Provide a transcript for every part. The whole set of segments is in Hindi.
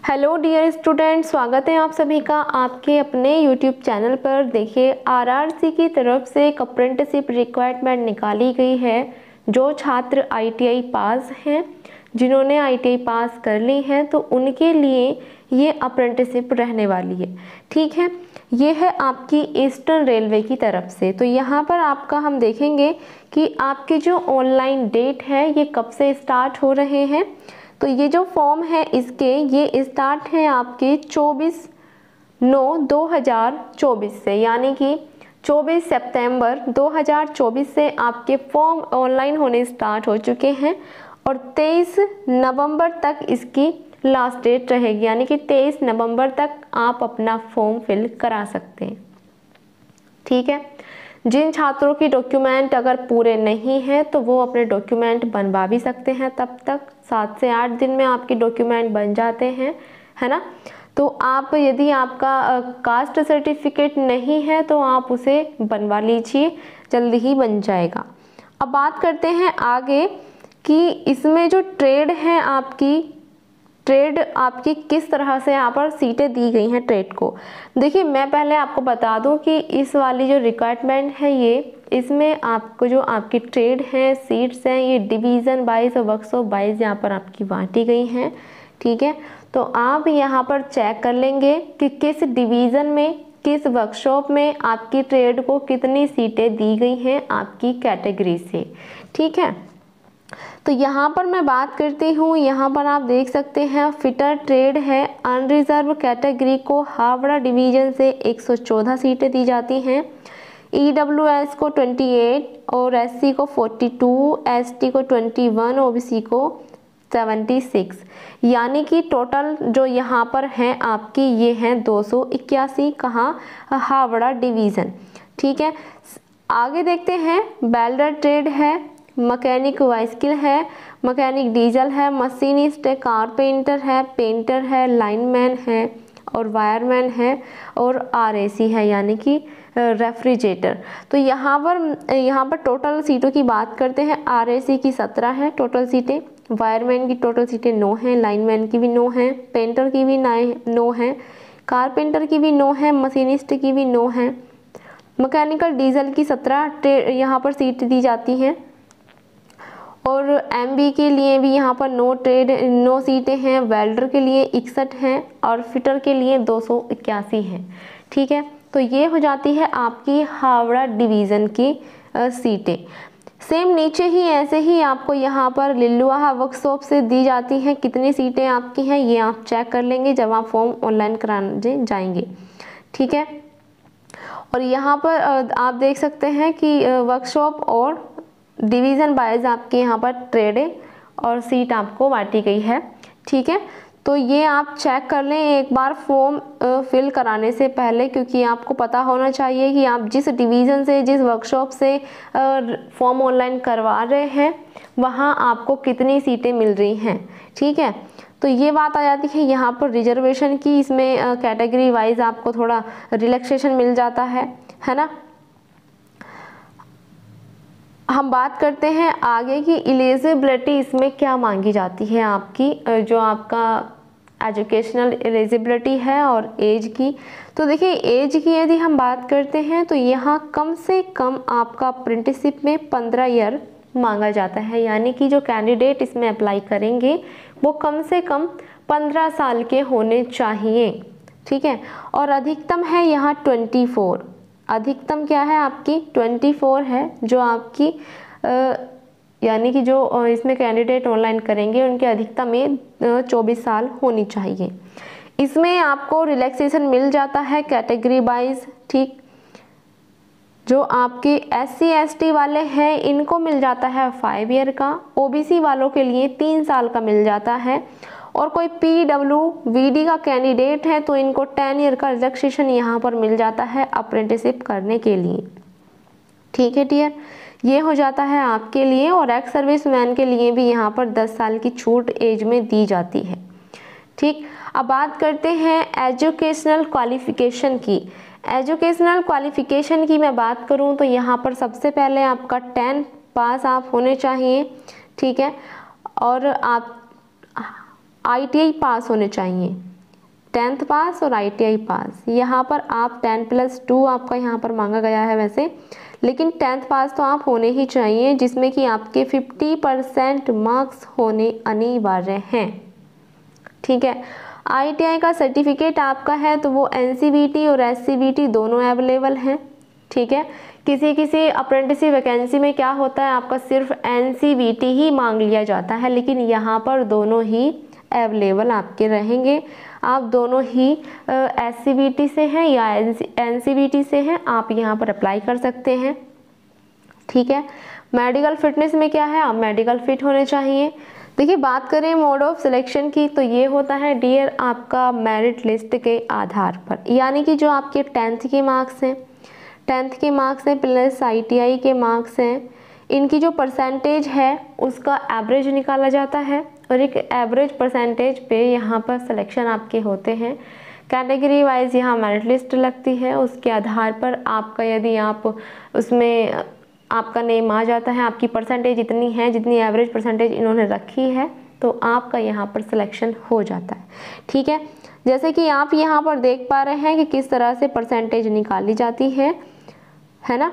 हेलो डियर स्टूडेंट, स्वागत है आप सभी का आपके अपने यूट्यूब चैनल पर। देखिए, आरआरसी की तरफ से एक अप्रेंटिसशिप रिक्वायरमेंट निकाली गई है। जो छात्र आईटीआई पास हैं, जिन्होंने आईटीआई पास कर ली है, तो उनके लिए ये अप्रेंटिसशिप रहने वाली है। ठीक है, ये है आपकी ईस्टर्न रेलवे की तरफ से। तो यहाँ पर आपका हम देखेंगे कि आपके जो ऑनलाइन डेट है ये कब से स्टार्ट हो रहे हैं। तो ये जो फॉर्म है इसके ये स्टार्ट है आपके 24/9/2024 से, यानी कि 24 सितंबर 2024 से आपके फॉर्म ऑनलाइन होने स्टार्ट हो चुके हैं और 23 नवंबर तक इसकी लास्ट डेट रहेगी, यानी कि 23 नवंबर तक आप अपना फॉर्म फिल करा सकते हैं। ठीक है, जिन छात्रों की डॉक्यूमेंट अगर पूरे नहीं हैं तो वो अपने डॉक्यूमेंट बनवा भी सकते हैं। तब तक 7 से 8 दिन में आपके डॉक्यूमेंट बन जाते हैं, है ना। तो आप यदि आपका कास्ट सर्टिफिकेट नहीं है तो आप उसे बनवा लीजिए, जल्दी ही बन जाएगा। अब बात करते हैं आगे कि इसमें जो ट्रेड है आपकी किस तरह से यहाँ पर सीटें दी गई हैं ट्रेड को। देखिए, मैं पहले आपको बता दूं कि इस वाली जो रिक्वायरमेंट है इसमें आपको जो आपकी ट्रेड है सीट्स हैं ये डिवीज़न वाइज और वर्कशॉप वाइज यहाँ पर आपकी बांटी गई हैं। ठीक है, तो आप यहाँ पर चेक कर लेंगे कि किस डिवीज़न में किस वर्कशॉप में आपकी ट्रेड को कितनी सीटें दी गई हैं आपकी कैटेगरी से। ठीक है, तो यहाँ पर मैं बात करती हूँ, यहाँ पर आप देख सकते हैं फिटर ट्रेड है। अनरिजर्व कैटेगरी को हावड़ा डिवीज़न से 114 सीटें दी जाती हैं, ईडब्ल्यूएस को 28 और एससी को 42, एसटी को 21, ओबीसी को 76, यानी कि टोटल जो यहाँ पर हैं आपकी ये हैं 281। कहाँ? हावड़ा डिवीज़न। ठीक है, आगे देखते हैं वेल्डर ट्रेड है, मैकेनिक बाइसिकल है, मैकेनिक डीजल है, मशीनिस्ट है, कारपेंटर है, पेंटर है, लाइनमैन है और वायरमैन है और आरएसी है, यानी कि रेफ्रिजरेटर। तो यहाँ पर टोटल सीटों की बात करते हैं। आरएसी की 17 है टोटल सीटें, वायरमैन की टोटल सीटें 9 हैं, लाइनमैन की भी 9 हैं, पेंटर की भी 9 हैं, कारपेंटर की भी 9 है, मशीनिस्ट की भी 9 है, मैकेनिकल डीजल की 17 यहाँ पर सीट दी जाती हैं और एमबी के लिए भी यहाँ पर 9 सीटें हैं, वेल्डर के लिए 61 हैं और फिटर के लिए 281 हैं। ठीक है, तो ये हो जाती है आपकी हावड़ा डिवीज़न की सीटें। सेम नीचे ही ऐसे ही आपको यहाँ पर लिल्लुआहा वर्कशॉप से दी जाती हैं। कितनी सीटें आपकी हैं ये आप चेक कर लेंगे जब आप फॉर्म ऑनलाइन कराने जाएंगे। ठीक है, और यहाँ पर आप देख सकते हैं कि वर्कशॉप और डिवीज़न वाइज आपके यहाँ पर ट्रेड और सीट आपको बांटी गई है। ठीक है, तो ये आप चेक कर लें एक बार फॉर्म फिल कराने से पहले, क्योंकि आपको पता होना चाहिए कि आप जिस डिवीज़न से जिस वर्कशॉप से फॉर्म ऑनलाइन करवा रहे हैं वहाँ आपको कितनी सीटें मिल रही हैं। ठीक है, तो ये बात आ जाती है यहाँ पर रिजर्वेशन की। इसमें कैटेगरी वाइज आपको थोड़ा रिलैक्सेशन मिल जाता है ना। हम बात करते हैं आगे की एलिजिबिलिटी इसमें क्या मांगी जाती है आपकी, जो आपका एजुकेशनल एलिजिबिलिटी है और एज की। तो देखिए, एज की यदि हम बात करते हैं तो यहाँ कम से कम आपका अप्रेंटिसशिप में 15 ईयर मांगा जाता है, यानी कि जो कैंडिडेट इसमें अप्लाई करेंगे वो कम से कम 15 साल के होने चाहिए। ठीक है, और अधिकतम है यहाँ 24। अधिकतम क्या है आपकी 24 है, जो आपकी यानी कि जो इसमें कैंडिडेट ऑनलाइन करेंगे उनके अधिकतम में 24 साल होनी चाहिए। इसमें आपको रिलैक्सेशन मिल जाता है कैटेगरी वाइज। ठीक, जो आपके SC ST वाले हैं इनको मिल जाता है 5 ईयर का, ओबीसी वालों के लिए 3 साल का मिल जाता है और कोई PWVD का कैंडिडेट है तो इनको 10 ईयर का रिलैक्सेशन यहाँ पर मिल जाता है अप्रेंटिसशिप करने के लिए। ठीक है डियर, ये हो जाता है आपके लिए। और एक्स सर्विस मैन के लिए भी यहाँ पर 10 साल की छूट एज में दी जाती है। ठीक, अब बात करते हैं एजुकेशनल क्वालिफिकेशन की। एजुकेशनल क्वालिफिकेशन की मैं बात करूँ तो यहाँ पर सबसे पहले आपका 10 पास आप होने चाहिए। ठीक है, और आप ITI पास होने चाहिए। 10th पास और ITI पास। यहाँ पर आप 10+2 आपका यहाँ पर मांगा गया है वैसे, लेकिन 10th पास तो आप होने ही चाहिए, जिसमें कि आपके 50% मार्क्स होने अनिवार्य हैं। ठीक है। ITI का सर्टिफिकेट आपका है तो वो NCVT और SCVT दोनों अवेलेबल हैं। ठीक है। किसी किसी अप्रेंटिसशिप वैकेंसी में क्या होता है, आपका सिर्फ NCVT ही मांग लिया जाता है, लेकिन यहाँ पर दोनों ही अवेलेबल आपके रहेंगे। आप दोनों ही SCVT से हैं या NCVT से हैं, आप यहाँ पर अप्लाई कर सकते हैं। ठीक है। मेडिकल फिटनेस में क्या है, आप मेडिकल फिट होने चाहिए। देखिए, बात करें मोड ऑफ सिलेक्शन की तो ये होता है डियर आपका मेरिट लिस्ट के आधार पर, यानी कि जो आपके 10th के मार्क्स हैं, 10th के मार्क्स हैं प्लस ITI के मार्क्स हैं, इनकी जो परसेंटेज है उसका एवरेज निकाला जाता है और एक एवरेज परसेंटेज पे यहाँ पर सिलेक्शन आपके होते हैं। कैटेगरी वाइज यहाँ मेरिट लिस्ट लगती है, उसके आधार पर आपका यदि आप उसमें आपका नेम आ जाता है, आपकी परसेंटेज इतनी है जितनी एवरेज परसेंटेज इन्होंने रखी है, तो आपका यहाँ पर सिलेक्शन हो जाता है। ठीक है। जैसे कि आप यहाँ पर देख पा रहे हैं कि किस तरह से परसेंटेज निकाली जाती है ना।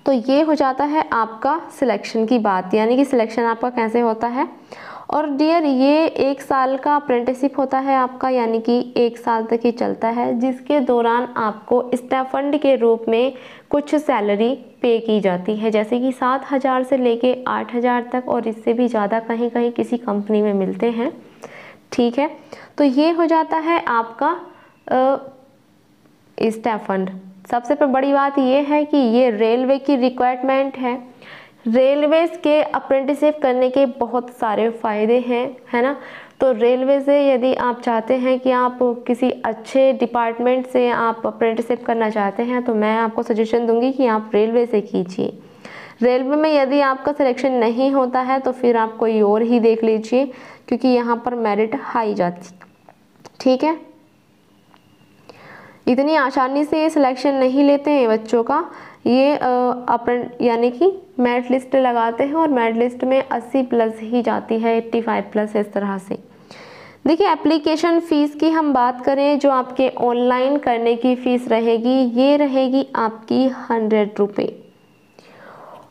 तो ये हो जाता है आपका सिलेक्शन की बात, यानी कि सिलेक्शन आपका कैसे होता है। और डियर ये 1 साल का अप्रेंटिसशिप होता है आपका, यानी कि 1 साल तक ही चलता है, जिसके दौरान आपको स्टाइपेंड के रूप में कुछ सैलरी पे की जाती है, जैसे कि 7,000 से लेके 8,000 तक, और इससे भी ज़्यादा कहीं कहीं किसी कंपनी में मिलते हैं। ठीक है। तो ये हो जाता है आपका स्टाइपेंड। सबसे बड़ी बात ये है कि ये रेलवे की रिक्वायरमेंट है। रेलवेज के अप्रेंटिसशिप करने के बहुत सारे फ़ायदे हैं, है ना। तो रेलवे से यदि आप चाहते हैं कि आप किसी अच्छे डिपार्टमेंट से आप अप्रेंटिसशिप करना चाहते हैं, तो मैं आपको सजेशन दूंगी कि आप रेलवे से कीजिए। रेलवे में यदि आपका सिलेक्शन नहीं होता है तो फिर आप कोई और ही देख लीजिए, क्योंकि यहाँ पर मेरिट हाई जाती। ठीक है। इतनी आसानी से सिलेक्शन नहीं लेते हैं बच्चों का, ये यानी कि मेरिट लिस्ट लगाते हैं और मेरिट लिस्ट में 80+ ही जाती है, 85+ इस तरह से। देखिए, एप्लीकेशन फ़ीस की हम बात करें, जो आपके ऑनलाइन करने की फ़ीस रहेगी ये रहेगी आपकी 100 रुपये।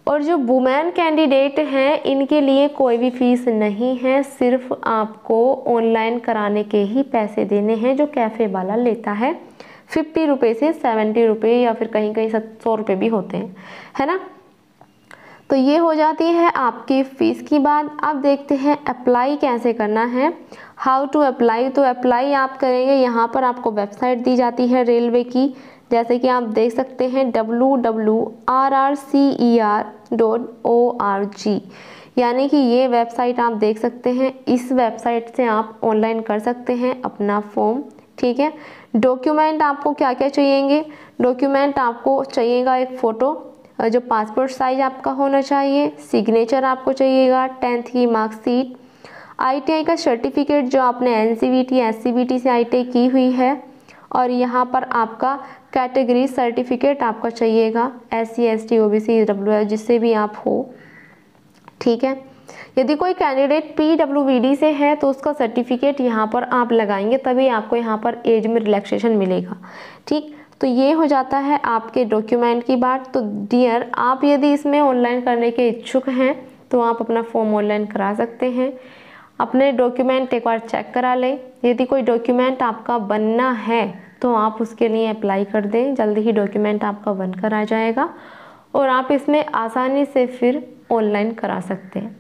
और जो वुमेन कैंडिडेट हैं इनके लिए कोई भी फ़ीस नहीं है, सिर्फ आपको ऑनलाइन कराने के ही पैसे देने हैं, जो कैफ़े वाला लेता है 50 रुपये से 70 रुपये, या फिर कहीं कहीं 100 रुपये भी होते हैं, है ना। तो ये हो जाती है आपकी फ़ीस की बात। अब देखते हैं अप्लाई कैसे करना है, हाउ टू अप्लाई। तो अप्लाई आप करेंगे, यहाँ पर आपको वेबसाइट दी जाती है रेलवे की, जैसे कि आप देख सकते हैं www.rrcer.org, यानी कि ये वेबसाइट आप देख सकते हैं। इस वेबसाइट से आप ऑनलाइन कर सकते हैं अपना फॉर्म। ठीक है। डॉक्यूमेंट आपको क्या क्या चाहिएंगे, डॉक्यूमेंट आपको चाहिएगा एक फ़ोटो जो पासपोर्ट साइज आपका होना चाहिए, सिग्नेचर आपको चाहिएगा, 10th की मार्कशीट, ITI का सर्टिफिकेट जो आपने NCVT SCVT से ITI की हुई है, और यहाँ पर आपका कैटेगरी सर्टिफिकेट आपका चाहिएगा, SC ST OBC EWS जिससे भी आप हो। ठीक है। यदि कोई कैंडिडेट PWD से है तो उसका सर्टिफिकेट यहाँ पर आप लगाएंगे, तभी आपको यहाँ पर एज में रिलैक्सेशन मिलेगा। ठीक। तो ये हो जाता है आपके डॉक्यूमेंट की बात। तो डियर, आप यदि इसमें ऑनलाइन करने के इच्छुक हैं तो आप अपना फॉर्म ऑनलाइन करा सकते हैं। अपने डॉक्यूमेंट एक बार चेक करा लें, यदि कोई डॉक्यूमेंट आपका बनना है तो आप उसके लिए अप्लाई कर दें, जल्दी ही डॉक्यूमेंट आपका बनकर आ जाएगा और आप इसमें आसानी से फिर ऑनलाइन करा सकते हैं।